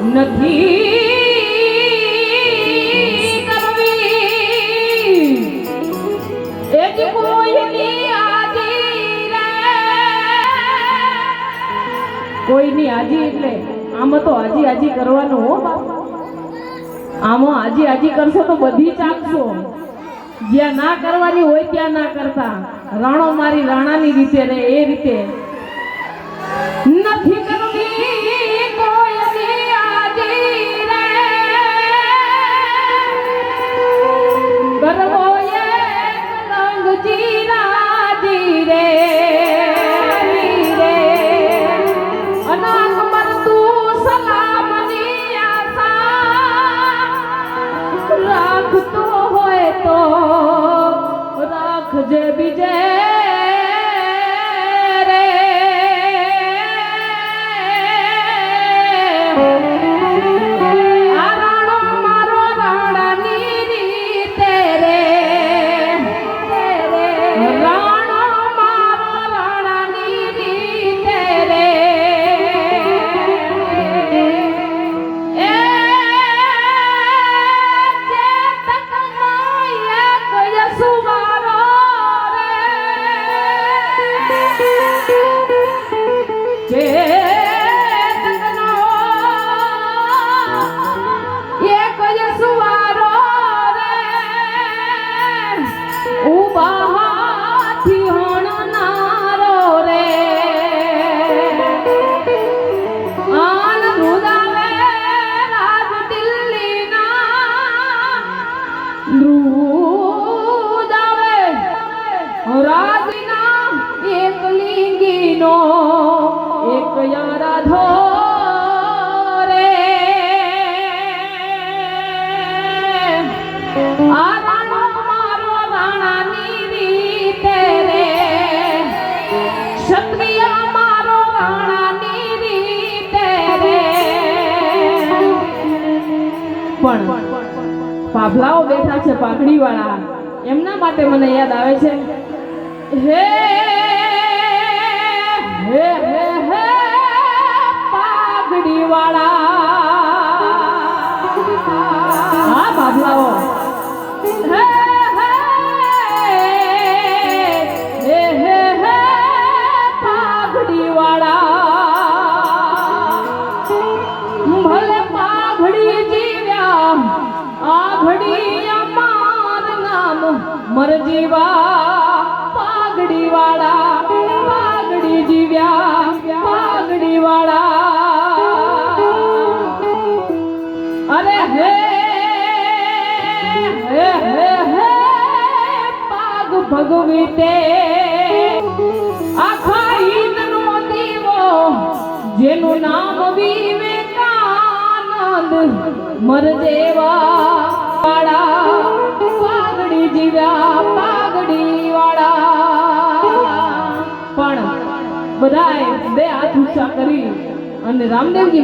નથી કરવી એક કોઈની આજી રે કોઈની આજી એટલે આમાં તો આજી આજી કરવાનું હો બાપ આમાં આજી આજી કરશો તો બધી ચાલશો જ્યાં ના કરવાની હોય ત્યાં ના કરતા રાણો મારી રાણાની રીતે રે એ રીતે નથી કરવી કોઈની આજી રે કરવો એક લંગજી રાજી રે અનાથ મરતું સલામની આશા રાખતો હોય તો રાખજે બીજે પાભલાઓ બેઠા છે પાઘડી વાળા એમના માટે મને યાદ આવે છે હે હે હે હે પાઘડી વાળા હા પાભલાઓ હે હે હે હે પાઘડી વાળા ભલે પાઘડી જીવ્યા આઘડી અમાર નામ મરજીવા પાઘડી વાળા પાઘડી જીવ્યા પાઘડી વાળા અરે હે હે હે હે પાગ ભગવી તે આખા ઈદનો દીવો જેનું નામ વિવેકાનંદ મરદેવા વાળા પાઘડી જીવ્યા પાઘડી વાળા પણ બધાએ બે હાથ ઊંચા કરી અને રામદેવજી